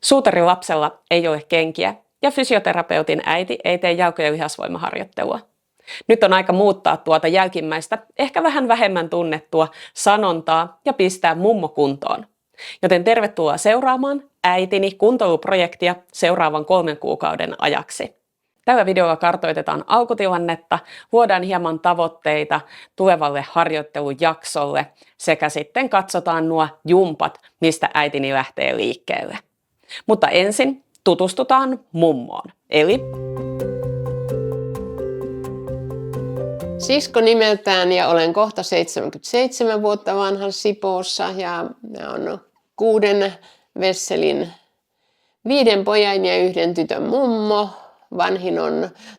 Suutarin lapsella ei ole kenkiä ja fysioterapeutin äiti ei tee jalko- ja lihasvoimaharjoittelua. Nyt on aika muuttaa tuota jälkimmäistä, ehkä vähän vähemmän tunnettua sanontaa ja pistää mummo kuntoon. Joten tervetuloa seuraamaan äitini kuntoiluprojektia seuraavan 3 kuukauden ajaksi. Tällä videolla kartoitetaan alkutilannetta, luodaan hieman tavoitteita tulevalle harjoittelujaksolle sekä sitten katsotaan nuo jumpat, mistä äitini lähtee liikkeelle. Mutta ensin tutustutaan mummoon, eli sisko nimeltään ja olen kohta 77 vuotta vanha Sipoossa ja on 6 vesselin 5 pojan ja 1 tytön mummo. Vanhin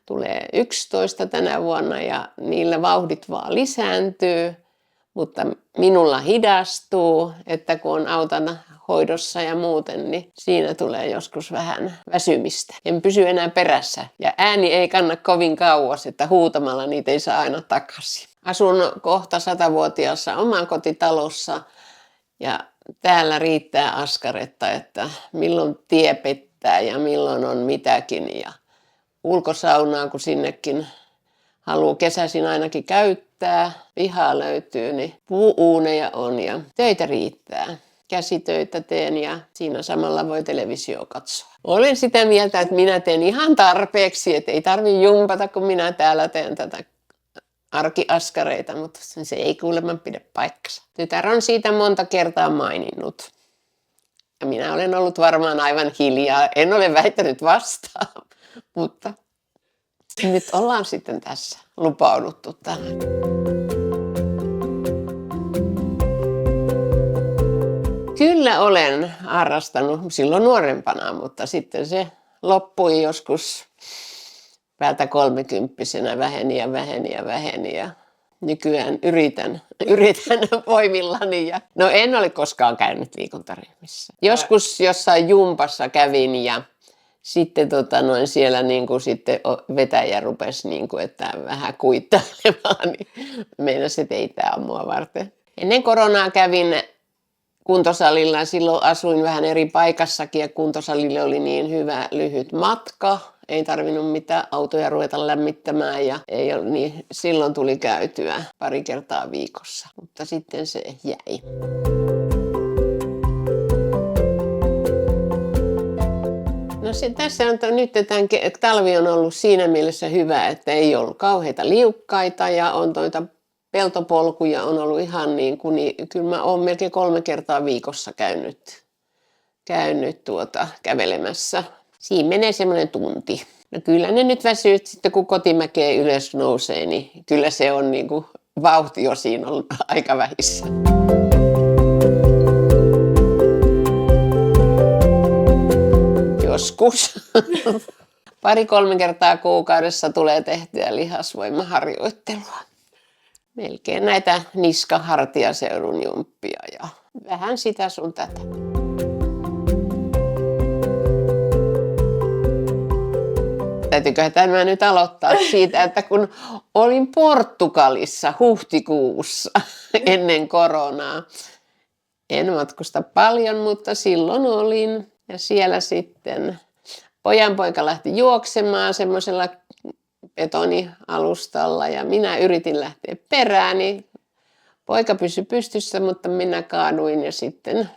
tulee 11 tänä vuonna ja niillä vauhdit vaan lisääntyy, mutta minulla hidastuu, että kun on auton hoidossa ja muuten, niin siinä tulee joskus vähän väsymistä. En pysy enää perässä ja ääni ei kanna kovin kauas, että huutamalla niitä ei saa aina takaisin. Asun kohta 100-vuotiaassa omakotitalossa ja täällä riittää askaretta, että milloin tie pettää ja milloin on mitäkin. Ja ulkosaunaa, kun sinnekin haluaa kesäisin ainakin käyttää, pihaa löytyy, niin puu-uuneja on ja töitä riittää. Käsitöitä teen ja siinä samalla voi televisio katsoa. Olen sitä mieltä, että minä teen ihan tarpeeksi, että ei tarvitse jumpata, kun minä täällä teen tätä arkiaskareita, mutta se ei kuulemma pidä paikkansa. Tytär on siitä monta kertaa maininnut. Ja minä olen ollut varmaan aivan hiljaa. En ole väittänyt vastaan, mutta nyt ollaan sitten tässä lupauduttu tähän. Kyllä olen harrastanut silloin nuorempana, mutta sitten se loppui joskus päältä 30-vuotiaana väheni ja nykyään yritän voimillani. No en ole koskaan käynyt liikuntaryhmissä. Joskus jossain jumpassa kävin ja sitten siellä sitten vetäjä rupesi että vähän kuittailemaan, niin meinasi, että ei tämä ole mua varten. Ennen koronaa kävin kuntosalilla, silloin asuin vähän eri paikassakin ja kuntosalille oli niin hyvä lyhyt matka. Ei tarvinnut mitään autoja ruveta lämmittämään ja silloin tuli käytyä 2 kertaa viikossa, mutta sitten se jäi. No tässä on nyt talvi on ollut siinä mielessä hyvä, että ei ollut kauheita liukkaita ja on peltopolkuja on ollut ihan kyllä mä oon melkein 3 kertaa viikossa käynyt kävelemässä. Siinä menee semmoinen tunti. No kyllä ne nyt väsyy sitten kun kotimäkeen ylös nousee, niin kyllä se on vauhti jo siinä on aika vähissä. Joskus. 2-3 kertaa kuukaudessa tulee tehtyä lihasvoimaharjoittelua. Melkein näitä niska-hartiaseudun jumppia ja vähän sitä sun tätä. Täytyyköhän tämä nyt aloittaa siitä, että kun olin Portugalissa huhtikuussa ennen koronaa. En matkusta paljon, mutta silloin olin. Ja siellä sitten pojanpoika lähti juoksemaan semmoisella betonialustalla ja minä yritin lähteä perään, niin poika pysyi pystyssä, mutta minä kaaduin ja sitten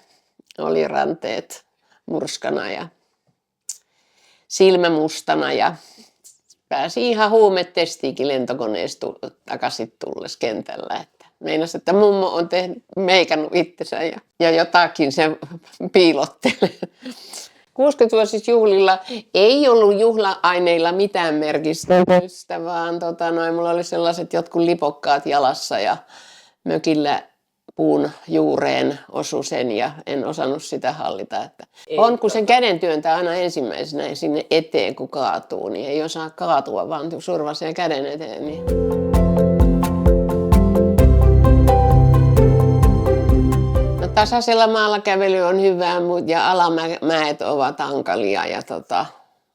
oli ranteet murskana ja silmä mustana ja pääsi ihan huumetestiinkin lentokoneesta takaisin tulles kentällä. Että meinasi, että mummo on meikannut itsensä ja jotakin se piilottelee. 60-vuotisjuhlilla ei ollut juhla-aineilla mitään merkitystä, vaan mulla oli sellaiset jotkut lipokkaat jalassa ja mökillä puun juureen osui sen ja en osannut sitä hallita. Että on, kun sen käden työntää aina ensimmäisenä sinne eteen, kun kaatuu, niin ei osaa kaatua, vaan survasee käden eteen. Niin. Tasaisella maalla kävely on hyvää ja alamäet ovat hankalia,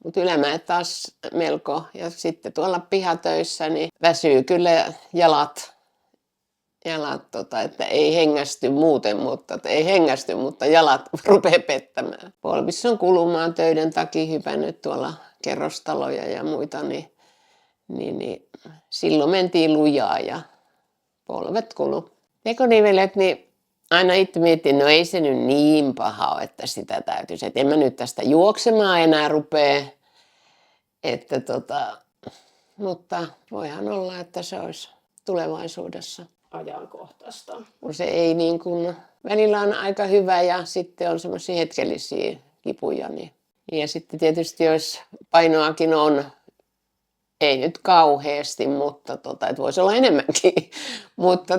mutta ylämäet taas melko. Ja sitten tuolla pihatöissä niin väsyy kyllä jalat että ei hengästy muuten, mutta jalat rupeaa pettämään. Polvissa on kulumaan töiden takia hypännyt tuolla kerrostaloja ja muita, niin silloin mentiin lujaa ja polvet kulu. Tekonivelet, niin aina itse mietin, no ei se nyt niin paha ole, että sitä täytyisi. Et en mä nyt tästä juoksemaan enää rupea. Mutta voihan olla, että se olisi tulevaisuudessa Ajankohtaista. kun se ei niin kuin, välillä on aika hyvä ja sitten on semmoisia hetkellisiä kipuja. Ja sitten tietysti jos painoakin on, ei nyt kauheasti, mutta että voisi olla enemmänkin, mutta 10-15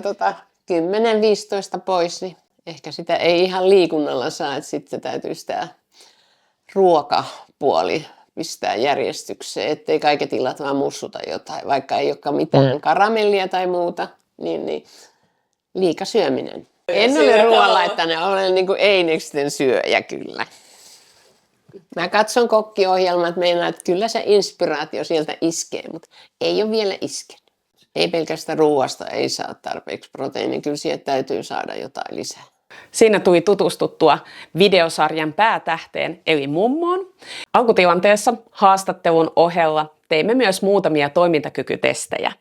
pois, niin ehkä sitä ei ihan liikunnalla saa, että sitten täytyy sitä ruokapuoli pistää järjestykseen, ettei kaiket illat vaan mussuta jotain, vaikka ei olekaan mitään karamellia tai muuta, niin liikasyöminen. En ole ruoanlaittainen, olen niin kuin eineksten syöjä kyllä. Mä katson kokkiohjelmat, meinaan, että kyllä se inspiraatio sieltä iskee, mutta ei ole vielä iskenyt. Ei pelkästään ruoasta ei saa tarpeeksi proteiinia, kyllä siihen täytyy saada jotain lisää. Siinä tuli tutustuttua videosarjan päätähteen eli mummoon. Alkutilanteessa haastattelun ohella teimme myös muutamia toimintakykytestejä.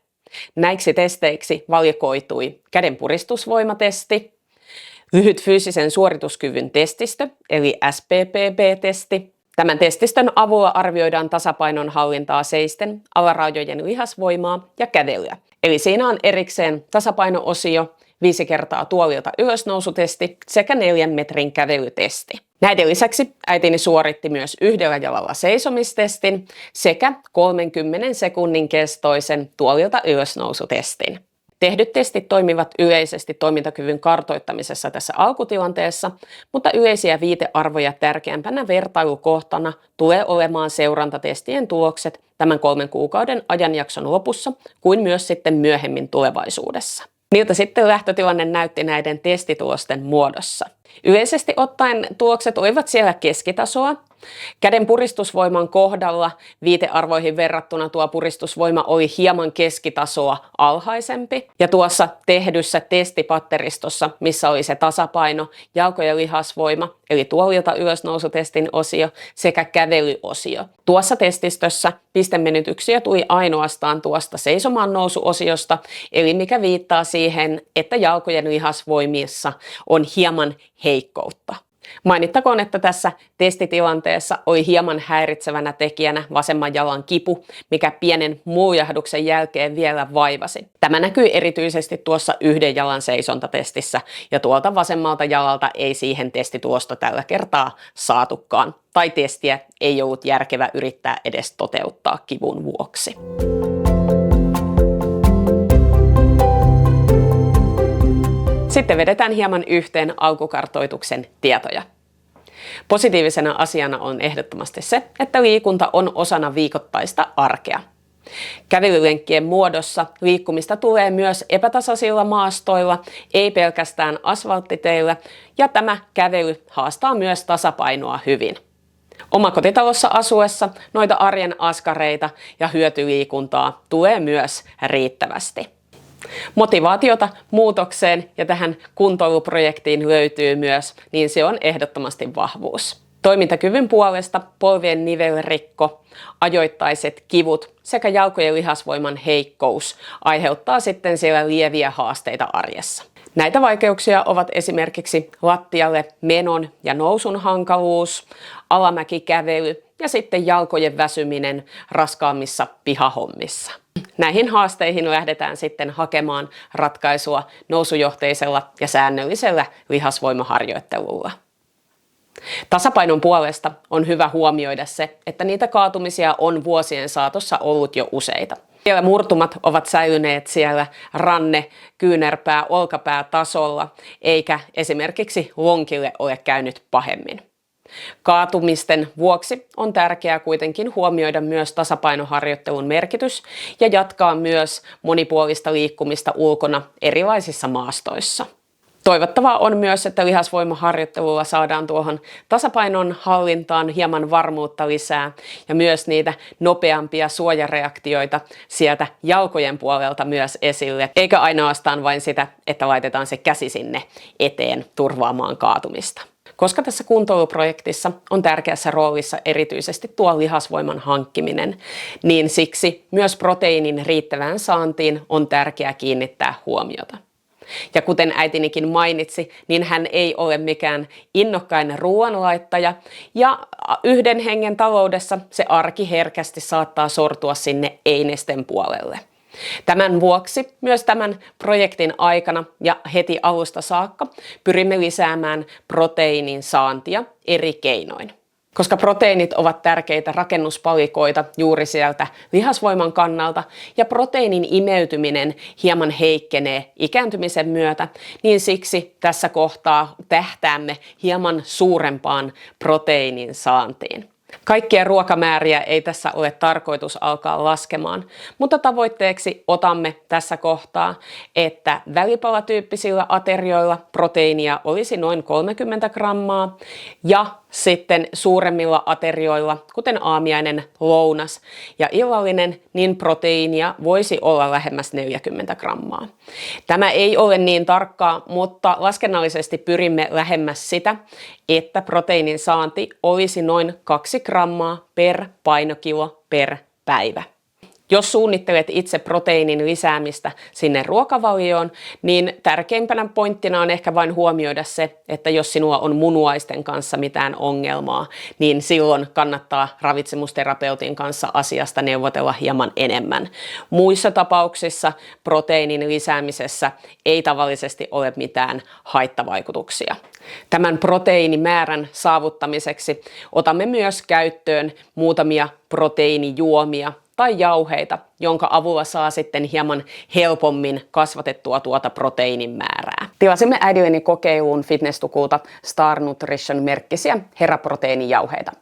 Näiksi testeiksi valikoitui kädenpuristusvoimatesti, lyhyt fyysisen suorituskyvyn testistö eli SPPB-testi. Tämän testistön avulla arvioidaan tasapainon hallintaa seisten, alaraajojen lihasvoimaa ja kävelyä. Eli siinä on erikseen tasapaino-osio, 5 kertaa tuolilta ylösnousutesti sekä 4 metrin kävelytesti. Näiden lisäksi äitini suoritti myös 1 jalalla seisomistestin sekä 30 sekunnin kestoisen tuolilta ylösnousutestin. Tehdyt testit toimivat yleisesti toimintakyvyn kartoittamisessa tässä alkutilanteessa, mutta yleisiä viitearvoja tärkeämpänä vertailukohtana tulee olemaan seurantatestien tulokset tämän 3 kuukauden ajanjakson lopussa kuin myös sitten myöhemmin tulevaisuudessa. Miltä sitten lähtötilanne näytti näiden testitulosten muodossa? Yleisesti ottaen tulokset olivat siellä keskitasoa. Käden puristusvoiman kohdalla viitearvoihin verrattuna tuo puristusvoima oli hieman keskitasoa alhaisempi. Ja tuossa tehdyssä testipatteristossa, missä oli se tasapaino, jalkojen lihasvoima, eli tuolilta ylösnousutestin osio sekä kävelyosio. Tuossa testistössä pistemenetyksiä tuli ainoastaan tuosta seisomaan nousuosiosta, eli mikä viittaa siihen, että jalkojen lihasvoimissa on hieman heikkoutta. Mainittakoon, että tässä testitilanteessa oli hieman häiritsevänä tekijänä vasemman jalan kipu, mikä pienen muujahduksen jälkeen vielä vaivasi. Tämä näkyy erityisesti tuossa 1 jalan seisontatestissä ja tuolta vasemmalta jalalta ei siihen testitulosta tällä kertaa saatukaan. Tai testiä ei ollut järkevä yrittää edes toteuttaa kivun vuoksi. Sitten vedetään hieman yhteen alkukartoituksen tietoja. Positiivisena asiana on ehdottomasti se, että liikunta on osana viikoittaista arkea. Kävelylenkkien muodossa liikkumista tulee myös epätasaisilla maastoilla, ei pelkästään asfalttiteillä, ja tämä kävely haastaa myös tasapainoa hyvin. Omakotitalossa asuessa noita arjen askareita ja hyötyliikuntaa tulee myös riittävästi. Motivaatiota muutokseen ja tähän kuntoiluprojektiin löytyy myös, niin se on ehdottomasti vahvuus. Toimintakyvyn puolesta polvien nivelrikko, ajoittaiset kivut sekä jalkojen lihasvoiman heikkous aiheuttaa sitten siellä lieviä haasteita arjessa. Näitä vaikeuksia ovat esimerkiksi lattialle menon ja nousun hankaluus, alamäkikävely ja sitten jalkojen väsyminen raskaammissa pihahommissa. Näihin haasteihin lähdetään sitten hakemaan ratkaisua nousujohteisella ja säännöllisellä lihasvoimaharjoittelulla. Tasapainon puolesta on hyvä huomioida se, että niitä kaatumisia on vuosien saatossa ollut jo useita. Siellä murtumat ovat säilyneet siellä ranne, kyynärpää, olkapää tasolla, eikä esimerkiksi lonkille ole käynyt pahemmin. Kaatumisten vuoksi on tärkeää kuitenkin huomioida myös tasapainoharjoittelun merkitys ja jatkaa myös monipuolista liikkumista ulkona erilaisissa maastoissa. Toivottavaa on myös, että lihasvoimaharjoittelulla saadaan tuohon tasapainon hallintaan hieman varmuutta lisää ja myös niitä nopeampia suojareaktioita sieltä jalkojen puolelta myös esille, eikä ainoastaan vain sitä, että laitetaan se käsi sinne eteen turvaamaan kaatumista. Koska tässä kuntoiluprojektissa on tärkeässä roolissa erityisesti tuo lihasvoiman hankkiminen, niin siksi myös proteiinin riittävään saantiin on tärkeää kiinnittää huomiota. Ja kuten äitinikin mainitsi, niin hän ei ole mikään innokkainen ruoanlaittaja ja yhden hengen taloudessa se arki herkästi saattaa sortua sinne einesten puolelle. Tämän vuoksi myös tämän projektin aikana ja heti alusta saakka pyrimme lisäämään proteiinin saantia eri keinoin. Koska proteiinit ovat tärkeitä rakennuspalikoita juuri sieltä lihasvoiman kannalta ja proteiinin imeytyminen hieman heikkenee ikääntymisen myötä, niin siksi tässä kohtaa tähtäämme hieman suurempaan proteiinin saantiin. Kaikkia ruokamääriä ei tässä ole tarkoitus alkaa laskemaan, mutta tavoitteeksi otamme tässä kohtaa, että välipalatyyppisillä aterioilla proteiinia olisi noin 30 grammaa ja sitten suuremmilla aterioilla, kuten aamiainen, lounas ja illallinen, niin proteiinia voisi olla lähemmäs 40 grammaa. Tämä ei ole niin tarkkaa, mutta laskennallisesti pyrimme lähemmäs sitä, että proteiinin saanti olisi noin 2 grammaa per painokilo per päivä. Jos suunnittelet itse proteiinin lisäämistä sinne ruokavalioon, niin tärkeimpänä pointtina on ehkä vain huomioida se, että jos sinulla on munuaisten kanssa mitään ongelmaa, niin silloin kannattaa ravitsemusterapeutin kanssa asiasta neuvotella hieman enemmän. Muissa tapauksissa proteiinin lisäämisessä ei tavallisesti ole mitään haittavaikutuksia. Tämän proteiinimäärän saavuttamiseksi otamme myös käyttöön muutamia proteiinijuomia tai jauheita, jonka avulla saa sitten hieman helpommin kasvatettua tuota proteiinin määrää. Tilasimme äidilleni kokeiluun Fitnesstukulta Star Nutrition-merkkisiä heraproteiinijauheita.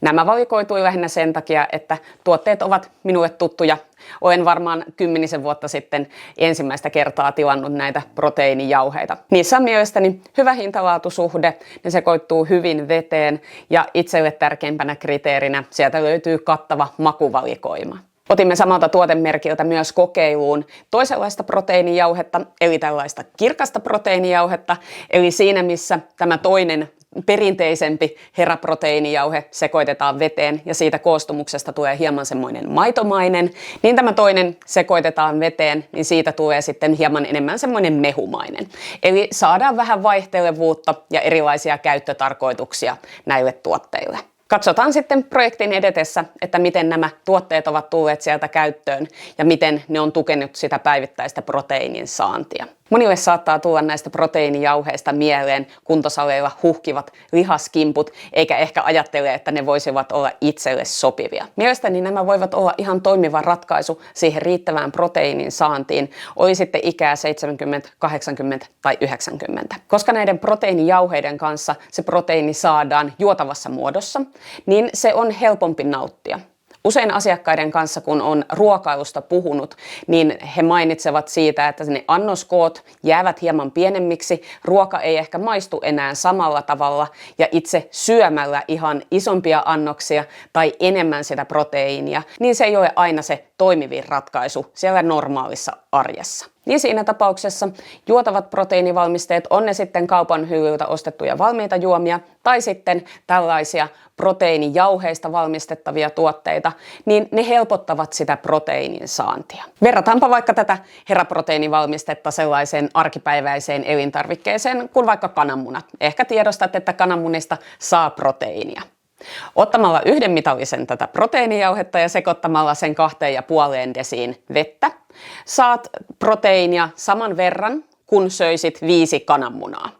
Nämä valikoitui lähinnä sen takia, että tuotteet ovat minulle tuttuja. Olen varmaan 10 vuotta sitten ensimmäistä kertaa tilannut näitä proteiinijauheita. Niissä on mielestäni hyvä hintalaatusuhde, ne sekoittuu hyvin veteen ja itselle tärkeimpänä kriteerinä sieltä löytyy kattava makuvalikoima. Otimme samalta tuotemerkiltä myös kokeiluun toisenlaista proteiinijauhetta, eli tällaista kirkasta proteiinijauhetta, eli siinä missä tämä toinen perinteisempi heraproteiinijauhe sekoitetaan veteen ja siitä koostumuksesta tulee hieman semmoinen maitomainen, niin tämä toinen sekoitetaan veteen, niin siitä tulee sitten hieman enemmän semmoinen mehumainen. Eli saadaan vähän vaihtelevuutta ja erilaisia käyttötarkoituksia näille tuotteille. Katsotaan sitten projektin edetessä, että miten nämä tuotteet ovat tulleet sieltä käyttöön ja miten ne on tukenut sitä päivittäistä proteiinin saantia. Monille saattaa tulla näistä proteiinijauheista mieleen kuntosaleilla huhkivat lihaskimput, eikä ehkä ajattele, että ne voisivat olla itselle sopivia. Mielestäni nämä voivat olla ihan toimiva ratkaisu siihen riittävään proteiinin saantiin, oli sitten ikää 70, 80 tai 90. Koska näiden proteiinijauheiden kanssa se proteiini saadaan juotavassa muodossa, niin se on helpompi nauttia. Usein asiakkaiden kanssa, kun on ruokailusta puhunut, niin he mainitsevat siitä, että ne annoskoot jäävät hieman pienemmiksi, ruoka ei ehkä maistu enää samalla tavalla ja itse syömällä ihan isompia annoksia tai enemmän sitä proteiinia, niin se ei ole aina se toimivin ratkaisu siellä normaalissa arjessa. Niin siinä tapauksessa juotavat proteiinivalmisteet, on ne sitten kaupan hyllyltä ostettuja valmiita juomia tai sitten tällaisia proteiinijauheista valmistettavia tuotteita, niin ne helpottavat sitä proteiinin saantia. Verrataanpa vaikka tätä heraproteiinivalmistetta sellaiseen arkipäiväiseen elintarvikkeeseen kuin vaikka kananmunat. Ehkä tiedostat, että kananmunista saa proteiinia. Ottamalla 1 mitallisen tätä proteiinijauhetta ja sekoittamalla sen 2,5 desiin vettä, saat proteiinia saman verran, kun söisit 5 kananmunaa.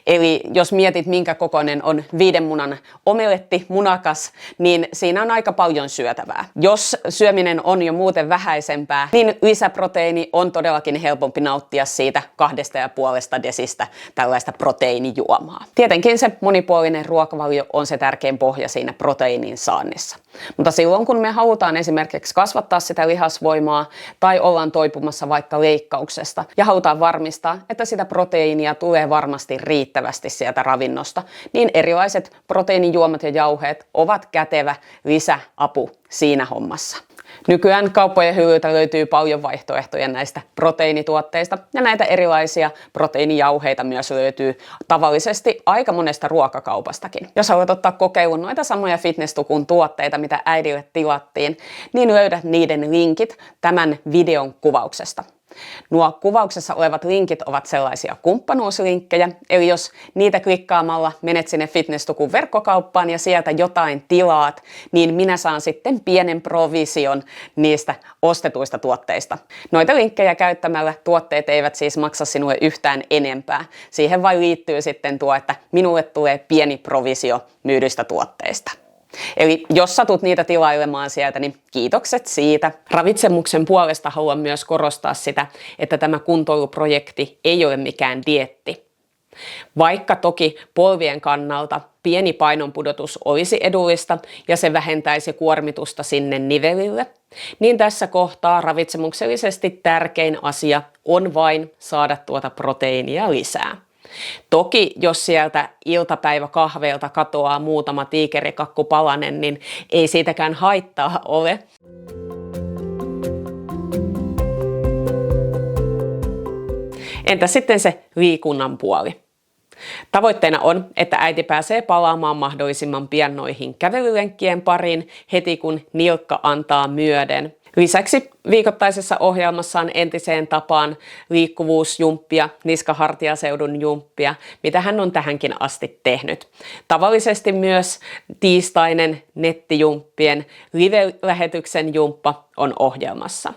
Eli jos mietit, minkä kokoinen on 5 munan omeletti, munakas, niin siinä on aika paljon syötävää. Jos syöminen on jo muuten vähäisempää, niin lisäproteiini on todellakin helpompi nauttia siitä 2,5 desistä tällaista proteiinijuomaa. Tietenkin se monipuolinen ruokavalio on se tärkein pohja siinä proteiinin saannissa. Mutta silloin, kun me halutaan esimerkiksi kasvattaa sitä lihasvoimaa tai ollaan toipumassa vaikka leikkauksesta ja halutaan varmistaa, että sitä proteiinia tulee varmasti riittävästi sieltä ravinnosta, niin erilaiset proteiinijuomat ja jauheet ovat kätevä lisäapu siinä hommassa. Nykyään kauppojen hyllyiltä löytyy paljon vaihtoehtoja näistä proteiinituotteista ja näitä erilaisia proteiinijauheita myös löytyy tavallisesti aika monesta ruokakaupastakin. Jos haluat ottaa kokeilun noita samoja Fitness-tukun tuotteita, mitä äidille tilattiin, niin löydät niiden linkit tämän videon kuvauksesta. Nuo kuvauksessa olevat linkit ovat sellaisia kumppanuuslinkkejä, eli jos niitä klikkaamalla menet sinne Fitness-tukun verkkokauppaan ja sieltä jotain tilaat, niin minä saan sitten pienen provision niistä ostetuista tuotteista. Noita linkkejä käyttämällä tuotteet eivät siis maksa sinulle yhtään enempää. Siihen vain liittyy sitten tuo, että minulle tulee pieni provisio myydyistä tuotteista. Eli jos satut niitä tilailemaan sieltä, niin kiitokset siitä. Ravitsemuksen puolesta haluan myös korostaa sitä, että tämä kuntoiluprojekti ei ole mikään dieetti. Vaikka toki polvien kannalta pieni painonpudotus olisi edullista ja se vähentäisi kuormitusta sinne nivelille, niin tässä kohtaa ravitsemuksellisesti tärkein asia on vain saada tuota proteiinia lisää. Toki jos sieltä iltapäiväkahveilta katoaa muutama tiikerikakkupalanen, niin ei siitäkään haittaa ole. Entä sitten se liikunnan puoli? Tavoitteena on, että äiti pääsee palaamaan mahdollisimman pian noihin kävelylenkkien pariin heti kun nilkka antaa myöden. Lisäksi viikoittaisessa ohjelmassaan entiseen tapaan liikkuvuusjumppia, niskahartiaseudun jumppia, mitä hän on tähänkin asti tehnyt. Tavallisesti myös tiistainen nettijumppien live-lähetyksen jumppa on ohjelmassa.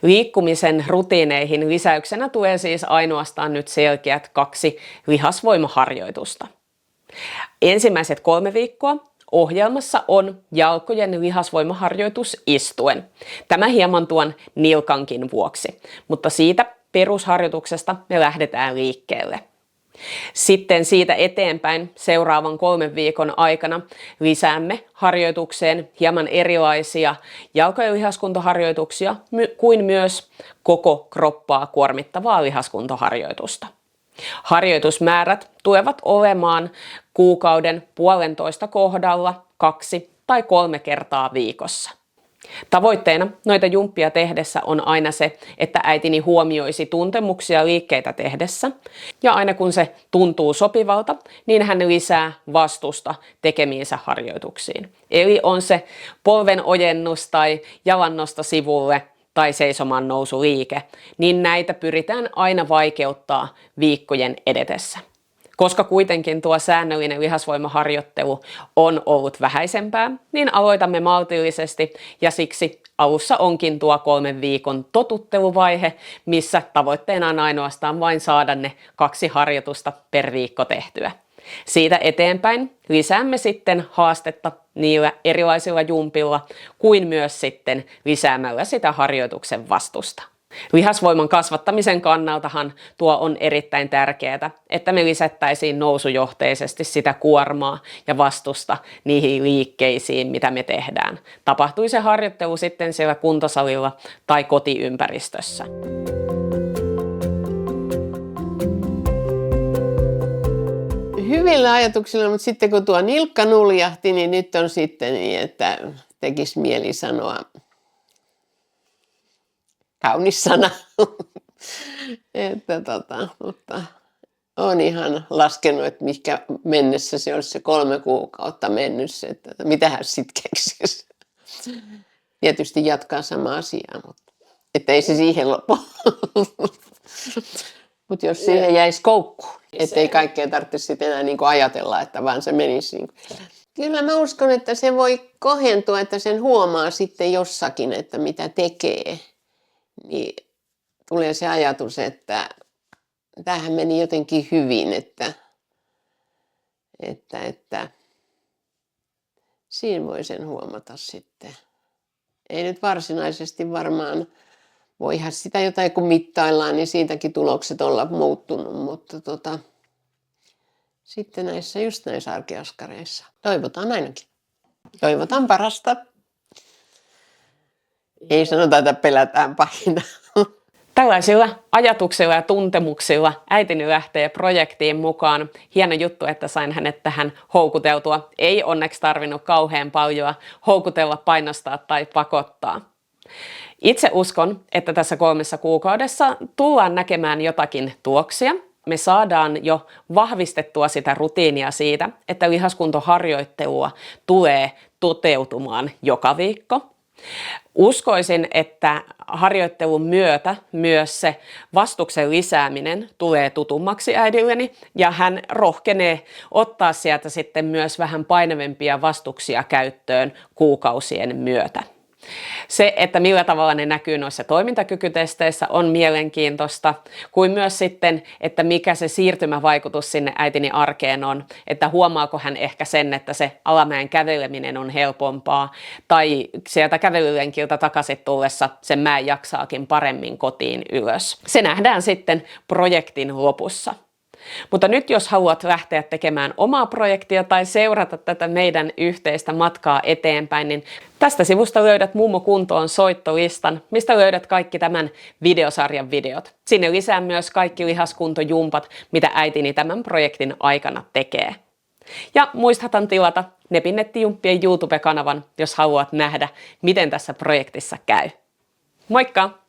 Liikkumisen rutiineihin lisäyksenä tulee siis ainoastaan nyt selkeät 2 lihasvoimaharjoitusta. Ensimmäiset 3 viikkoa ohjelmassa on jalkojen lihasvoimaharjoitus istuen. Tämä hieman tuon nilkankin vuoksi, mutta siitä perusharjoituksesta me lähdetään liikkeelle. Sitten siitä eteenpäin seuraavan 3 viikon aikana lisäämme harjoitukseen hieman erilaisia jalkojen lihaskuntoharjoituksia kuin myös koko kroppaa kuormittavaa lihaskuntoharjoitusta. Harjoitusmäärät tulevat olemaan kuukauden 1,5 kohdalla 2 tai 3 kertaa viikossa. Tavoitteena noita jumppia tehdessä on aina se, että äitini huomioisi tuntemuksia liikkeitä tehdessä ja aina kun se tuntuu sopivalta, niin hän lisää vastusta tekemiinsä harjoituksiin. Eli on se polven ojennus tai jalannosto sivulle tai seisomaan nousuliike, niin näitä pyritään aina vaikeuttaa viikkojen edetessä. Koska kuitenkin tuo säännöllinen lihasvoimaharjoittelu on ollut vähäisempää, niin aloitamme maltillisesti ja siksi alussa onkin tuo 3 viikon totutteluvaihe, missä tavoitteena on ainoastaan vain saada ne 2 harjoitusta per viikko tehtyä. Siitä eteenpäin lisäämme sitten haastetta niillä erilaisilla jumpilla kuin myös sitten lisäämällä sitä harjoituksen vastusta. Lihasvoiman kasvattamisen kannaltahan tuo on erittäin tärkeää, että me lisättäisiin nousujohteisesti sitä kuormaa ja vastusta niihin liikkeisiin, mitä me tehdään. Tapahtui se harjoittelu sitten siellä kuntosalilla tai kotiympäristössä. Hyvillä ajatuksilla, mutta sitten kun tuo nilkka nuljahti, niin nyt on sitten niin, että tekisi mieli sanoa kaunis sana. Mutta olen ihan laskenut, että mikä mennessä se olisi se 3 kuukautta mennyt, että mitähän sitten keksisi. Tietysti jatkaa sama asiaa, mutta että ei se siihen lopu. Mutta jos siihen jäisi koukkuun, ettei kaikkea tarvitsisi enää niin kuin ajatella, että vaan se menisi. Niin kuin. Kyllä mä uskon, että se voi kohentua, että sen huomaa sitten jossakin, että mitä tekee. Niin tulee se ajatus, että tämähän meni jotenkin hyvin, että siinä voi sen huomata sitten. Ei nyt varsinaisesti varmaan, voihan sitä jotain kun mittaillaan, niin siitäkin tulokset olla muuttunut, mutta sitten näissä arkiaskareissa. Toivotaan ainakin. Toivotaan parasta. Ei sanota, että pelätään pahinta. Tällaisilla ajatuksilla ja tuntemuksilla äitini lähtee projektiin mukaan. Hieno juttu, että sain hänet tähän houkuteltua. Ei onneksi tarvinnut kauhean paljon houkutella, painostaa tai pakottaa. Itse uskon, että tässä 3 kuukaudessa tullaan näkemään jotakin tuloksia. Me saadaan jo vahvistettua sitä rutiinia siitä, että lihaskuntoharjoittelua tulee toteutumaan joka viikko. Uskoisin, että harjoittelun myötä myös se vastuksen lisääminen tulee tutummaksi äidilleni ja hän rohkenee ottaa sieltä sitten myös vähän painavempia vastuksia käyttöön kuukausien myötä. Se, että millä tavalla ne näkyy noissa toimintakykytesteissä on mielenkiintoista, kuin myös sitten, että mikä se siirtymävaikutus sinne äitini arkeen on, että huomaako hän ehkä sen, että se alamäen käveleminen on helpompaa, tai sieltä kävelylenkiltä takaisin tullessa sen mäen jaksaakin paremmin kotiin ylös. Se nähdään sitten projektin lopussa. Mutta nyt jos haluat lähteä tekemään omaa projektia tai seurata tätä meidän yhteistä matkaa eteenpäin, niin tästä sivusta löydät Mummo kuntoon soittolistan, mistä löydät kaikki tämän videosarjan videot. Sinne lisää myös kaikki lihaskuntojumpat, mitä äitini tämän projektin aikana tekee. Ja muistathan tilata Nepinettijumppien YouTube-kanavan, jos haluat nähdä, miten tässä projektissa käy. Moikka!